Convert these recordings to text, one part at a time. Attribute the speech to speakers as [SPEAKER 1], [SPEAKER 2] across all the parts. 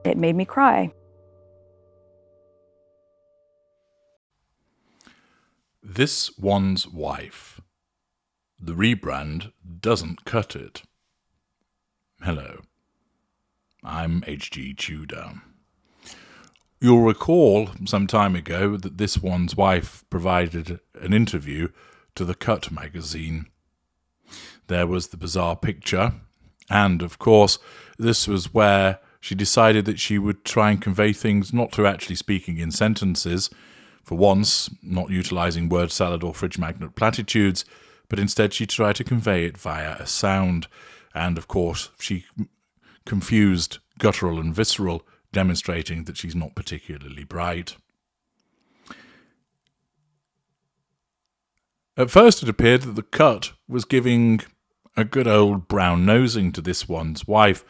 [SPEAKER 1] It made me cry.
[SPEAKER 2] This One's Wife. The rebrand doesn't cut it. Hello, I'm H.G. Tudor. You'll recall some time ago that This One's Wife provided an interview to The Cut magazine. There was the bizarre picture, and of course, this was where she decided that she would try and convey things not through actually speaking in sentences, for once, not utilising word salad or fridge magnet platitudes, but instead she tried to convey it via a sound. And of course, she confused guttural and visceral, demonstrating that she's not particularly bright. At first it appeared that The Cut was giving a good old brown nosing to This One's Wife,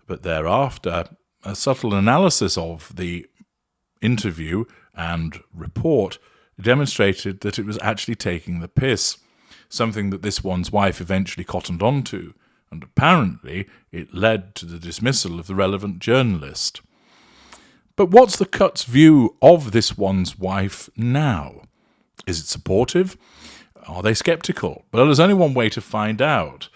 [SPEAKER 2] but thereafter a subtle analysis of the interview and report demonstrated that it was actually taking the piss, something that This One's Wife eventually cottoned onto, and apparently it led to the dismissal of the relevant journalist. But what's The Cut's view of This One's Wife now? Is it supportive? Are they sceptical? Well, there's only one way to find out,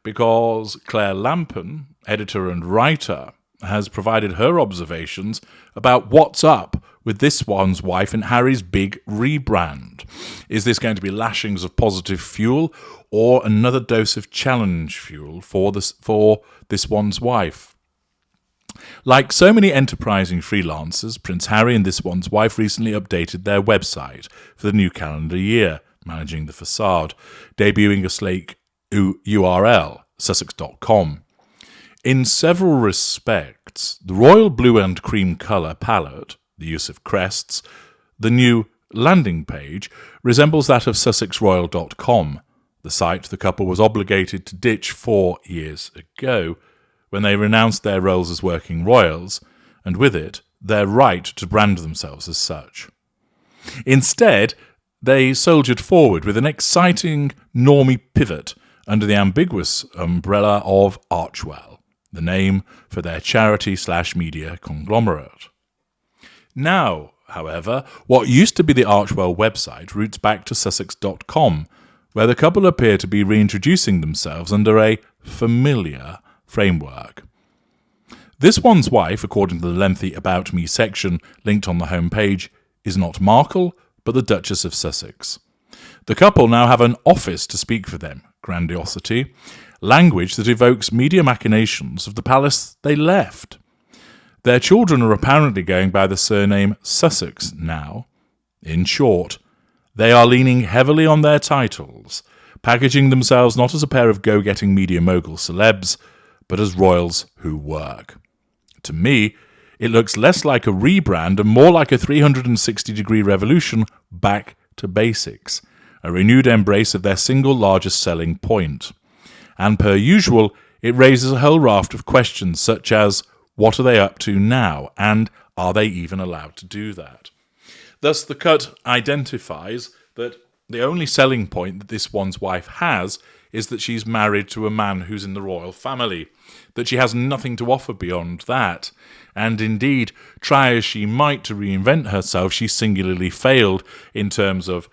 [SPEAKER 2] because Claire Lampen, editor and writer, has provided her observations about what's up with This One's Wife and Harry's big rebrand. Is this going to be lashings of positive fuel or another dose of challenge fuel for This One's Wife? Like so many enterprising freelancers, Prince Harry and This One's Wife recently updated their website for the new calendar year, managing the facade, debuting a sleek URL, Sussex.com. In several respects, the royal blue and cream colour palette, the use of crests, the new landing page resembles that of SussexRoyal.com, the site the couple was obligated to ditch 4 years ago when they renounced their roles as working royals, and with it, their right to brand themselves as such. Instead, they soldiered forward with an exciting normie pivot under the ambiguous umbrella of Archwell, the name for their charity/media conglomerate. Now, however, what used to be the Archwell website roots back to Sussex.com, where the couple appear to be reintroducing themselves under a familiar framework. This One's Wife, according to the lengthy About Me section linked on the homepage, is not Markle, but the Duchess of Sussex. The couple now have an office to speak for them, grandiosity, language that evokes media machinations of the palace they left. Their children are apparently going by the surname Sussex now. In short, they are leaning heavily on their titles, packaging themselves not as a pair of go-getting media mogul celebs, but as royals who work. To me, it looks less like a rebrand and more like a 360-degree revolution back to basics, a renewed embrace of their single largest selling point. And per usual, it raises a whole raft of questions such as, what are they up to now, and are they even allowed to do that? Thus, The Cut identifies that the only selling point that This One's Wife has is that she's married to a man who's in the royal family, that she has nothing to offer beyond that. And indeed, try as she might to reinvent herself, she singularly failed in terms of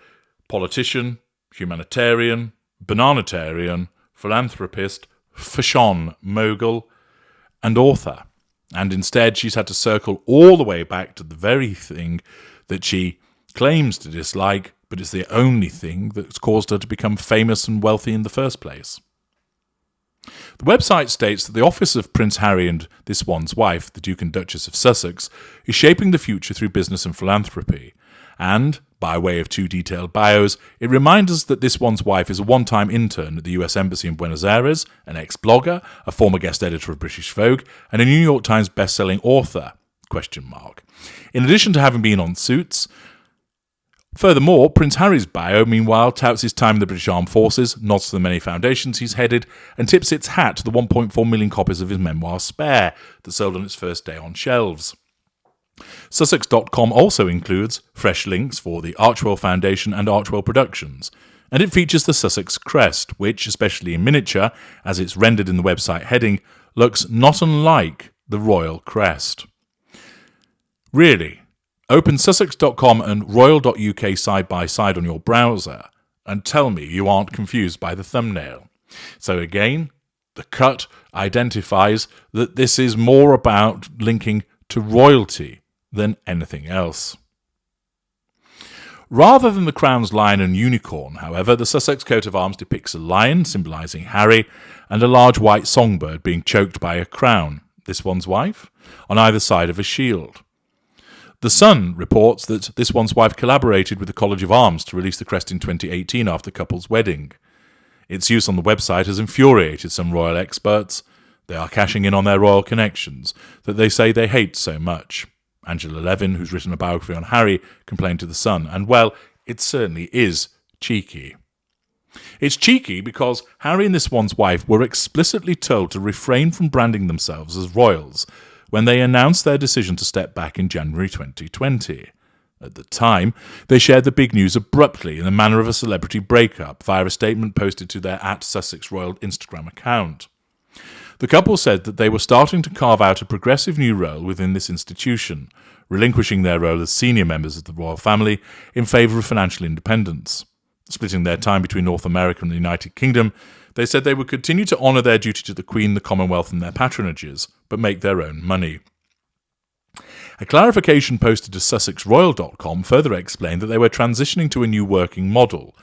[SPEAKER 2] politician, humanitarian, bananitarian, philanthropist, fashion mogul, and author. And instead, she's had to circle all the way back to the very thing that she claims to dislike, but it's the only thing that's caused her to become famous and wealthy in the first place. The website states that the office of Prince Harry and This One's Wife, the Duke and Duchess of Sussex, is shaping the future through business and philanthropy. And, by way of 2 detailed bios, it reminds us that This One's Wife is a one-time intern at the US Embassy in Buenos Aires, an ex-blogger, a former guest editor of British Vogue, and a New York Times best-selling author, ? In addition to having been on Suits. Furthermore, Prince Harry's bio, meanwhile, touts his time in the British Armed Forces, nods to the many foundations he's headed, and tips its hat to the 1.4 million copies of his memoir Spare that sold on its first day on shelves. Sussex.com also includes fresh links for the Archwell Foundation and Archwell Productions, and it features the Sussex crest, which, especially in miniature, as it's rendered in the website heading, looks not unlike the royal crest. Really, open sussex.com and royal.uk side by side on your browser and tell me you aren't confused by the thumbnail. So again, the cut identifies that this is more about linking to royalty than anything else. Rather than the Crown's lion and unicorn, however, the Sussex coat of arms depicts a lion, symbolising Harry, and a large white songbird being choked by a crown, this one's wife, on either side of a shield. The Sun reports that this one's wife collaborated with the College of Arms to release the crest in 2018 after the couple's wedding. Its use on the website has infuriated some royal experts. They are cashing in on their royal connections that they say they hate so much. Angela Levin, who's written a biography on Harry, complained to The Sun, and well, it certainly is cheeky. It's cheeky because Harry and this one's wife were explicitly told to refrain from branding themselves as royals when they announced their decision to step back in January 2020. At the time, they shared the big news abruptly in the manner of a celebrity breakup via a statement posted to their @SussexRoyal Instagram account. The couple said that they were starting to carve out a progressive new role within this institution, relinquishing their role as senior members of the royal family in favour of financial independence. Splitting their time between North America and the United Kingdom, they said they would continue to honour their duty to the Queen, the Commonwealth and their patronages, but make their own money. A clarification posted to SussexRoyal.com further explained that they were transitioning to a new working model,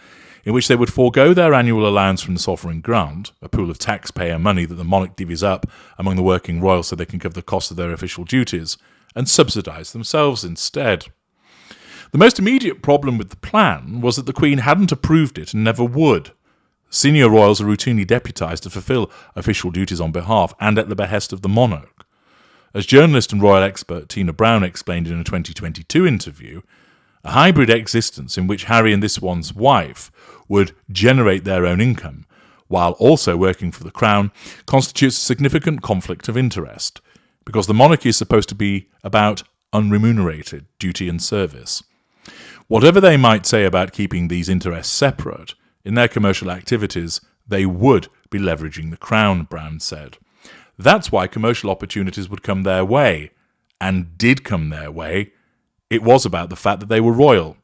[SPEAKER 2] in which they would forego their annual allowance from the sovereign grant, a pool of taxpayer money that the monarch divvies up among the working royals so they can cover the cost of their official duties, and subsidise themselves instead. The most immediate problem with the plan was that the Queen hadn't approved it and never would. Senior royals are routinely deputised to fulfil official duties on behalf and at the behest of the monarch. As journalist and royal expert Tina Brown explained in a 2022 interview, a hybrid existence in which Harry and this one's wife would generate their own income, while also working for the Crown, constitutes a significant conflict of interest, because the monarchy is supposed to be about unremunerated duty and service. Whatever they might say about keeping these interests separate, in their commercial activities, they would be leveraging the Crown, Brown said. That's why commercial opportunities would come their way, and did come their way. It was about the fact that they were royal.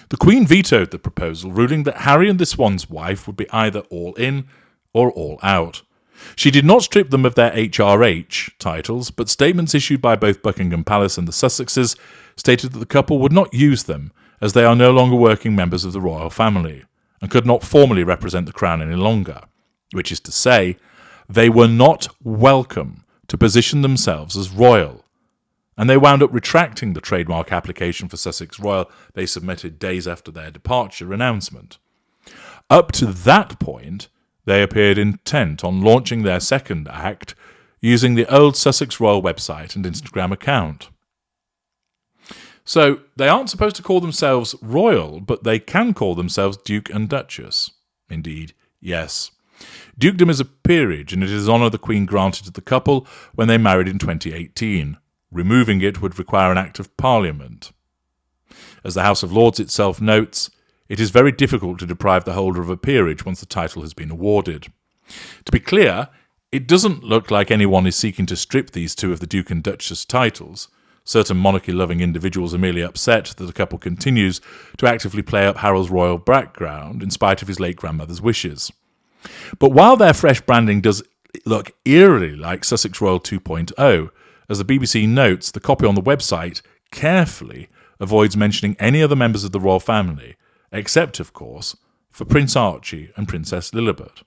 [SPEAKER 2] The Queen vetoed the proposal, ruling that Harry and this one's wife would be either all in or all out. She did not strip them of their HRH titles, but statements issued by both Buckingham Palace and the Sussexes stated that the couple would not use them as they are no longer working members of the royal family and could not formally represent the Crown any longer, which is to say, they were not welcome to position themselves as royal. And they wound up retracting the trademark application for Sussex Royal they submitted days after their departure announcement. Up to that point, they appeared intent on launching their second act using the old Sussex Royal website and Instagram account. So, they aren't supposed to call themselves royal, but they can call themselves Duke and Duchess. Indeed, yes. Dukedom is a peerage, and it is honour the Queen granted to the couple when they married in 2018. Removing it would require an Act of Parliament. As the House of Lords itself notes, it is very difficult to deprive the holder of a peerage once the title has been awarded. To be clear, it doesn't look like anyone is seeking to strip these two of the Duke and Duchess titles. Certain monarchy-loving individuals are merely upset that the couple continues to actively play up Harold's royal background in spite of his late grandmother's wishes. But while their fresh branding does look eerily like Sussex Royal 2.0, as the BBC notes, the copy on the website carefully avoids mentioning any other members of the royal family, except, of course, for Prince Archie and Princess Lilibet.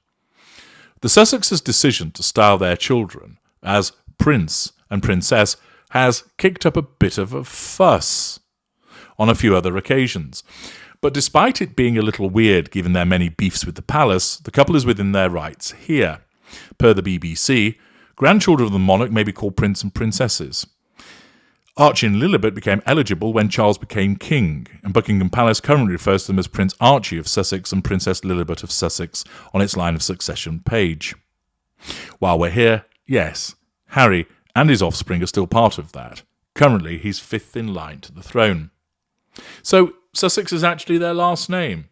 [SPEAKER 2] The Sussexes' decision to style their children as Prince and Princess has kicked up a bit of a fuss on a few other occasions. But despite it being a little weird given their many beefs with the palace, the couple is within their rights here. Per the BBC, grandchildren of the monarch may be called prince and princesses. Archie and Lilibet became eligible when Charles became king, and Buckingham Palace currently refers to them as Prince Archie of Sussex and Princess Lilibet of Sussex on its line of succession page. While we're here, yes, Harry and his offspring are still part of that. Currently, he's fifth in line to the throne. So, Sussex is actually their last name.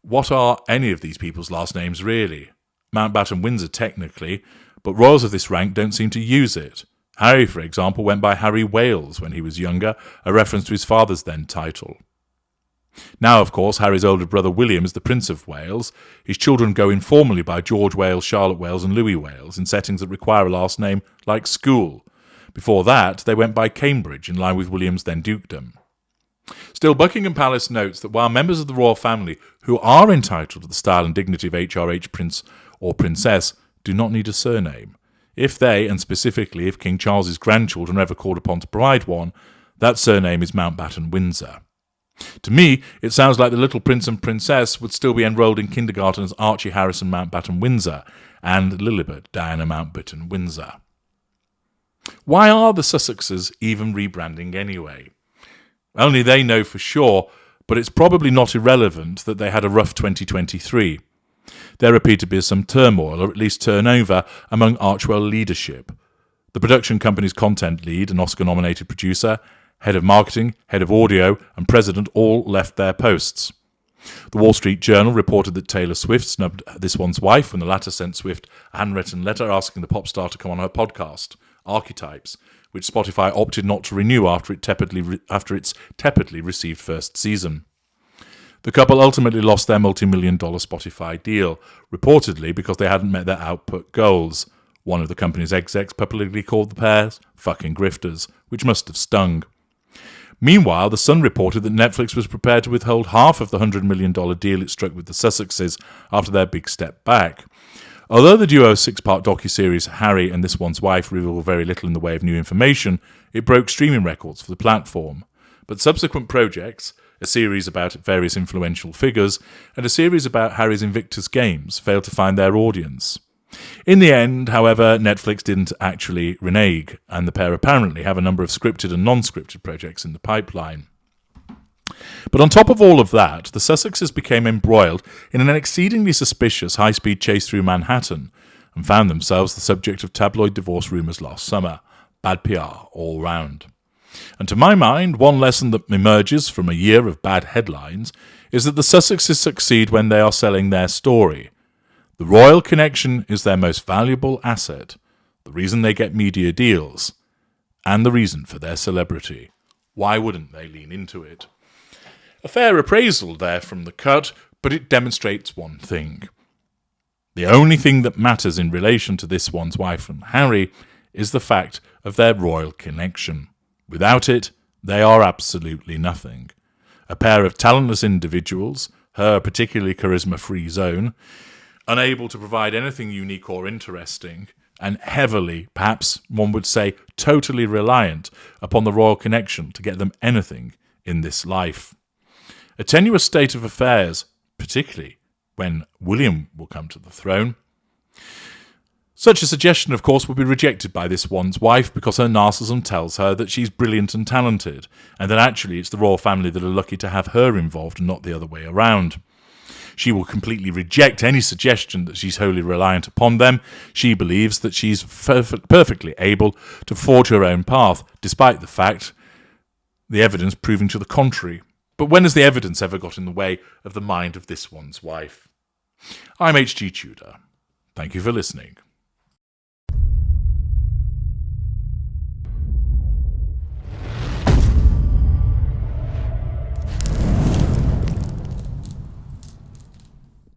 [SPEAKER 2] What are any of these people's last names really? Mountbatten Windsor technically, but royals of this rank don't seem to use it. Harry, for example, went by Harry Wales when he was younger, a reference to his father's then title. Now, of course, Harry's older brother William is the Prince of Wales. His children go informally by George Wales, Charlotte Wales and Louis Wales in settings that require a last name like school. Before that, they went by Cambridge, in line with William's then dukedom. Still, Buckingham Palace notes that while members of the royal family who are entitled to the style and dignity of HRH Prince or Princess do not need a surname, if they, and specifically if King Charles's grandchildren are ever called upon to provide one, that surname is Mountbatten-Windsor. To me, it sounds like the little prince and princess would still be enrolled in kindergarten as Archie Harrison Mountbatten-Windsor and Lilibet Diana Mountbatten-Windsor. Why are the Sussexes even rebranding anyway? Only they know for sure, but it's probably not irrelevant that they had a rough 2023. There appeared to be some turmoil, or at least turnover, among Archewell leadership. The production company's content lead, an Oscar-nominated producer, head of marketing, head of audio, and president all left their posts. The Wall Street Journal reported that Taylor Swift snubbed This One's Wife when the latter sent Swift a handwritten letter asking the pop star to come on her podcast, Archetypes, which Spotify opted not to renew after its tepidly received first season. The couple ultimately lost their multi-million-dollar Spotify deal, reportedly because they hadn't met their output goals. One of the company's execs publicly called the pair fucking grifters, which must have stung. Meanwhile, The Sun reported that Netflix was prepared to withhold half of the $100 million deal it struck with the Sussexes after their big step back. Although the duo's six-part docuseries Harry and This One's Wife revealed very little in the way of new information, it broke streaming records for the platform. But subsequent projects, a series about various influential figures, and a series about Harry's Invictus Games failed to find their audience. In the end, however, Netflix didn't actually renege, and the pair apparently have a number of scripted and non-scripted projects in the pipeline. But on top of all of that, the Sussexes became embroiled in an exceedingly suspicious high-speed chase through Manhattan and found themselves the subject of tabloid divorce rumours last summer. Bad PR all round. And to my mind, one lesson that emerges from a year of bad headlines is that the Sussexes succeed when they are selling their story. The royal connection is their most valuable asset, the reason they get media deals, and the reason for their celebrity. Why wouldn't they lean into it? A fair appraisal there from the cut, but it demonstrates one thing. The only thing that matters in relation to This One's Wife and Harry is the fact of their royal connection. Without it, they are absolutely nothing. A pair of talentless individuals, her particularly charisma-free zone, unable to provide anything unique or interesting, and heavily, perhaps one would say totally reliant upon the royal connection to get them anything in this life. A tenuous state of affairs, particularly when William will come to the throne. Such a suggestion, of course, would be rejected by This One's Wife because her narcissism tells her that she's brilliant and talented, and that actually it's the royal family that are lucky to have her involved and not the other way around. She will completely reject any suggestion that she's wholly reliant upon them. She believes that she's perfectly able to forge her own path, despite the evidence proving to the contrary. But when has the evidence ever got in the way of the mind of This One's Wife? I'm H.G. Tudor. Thank you for listening.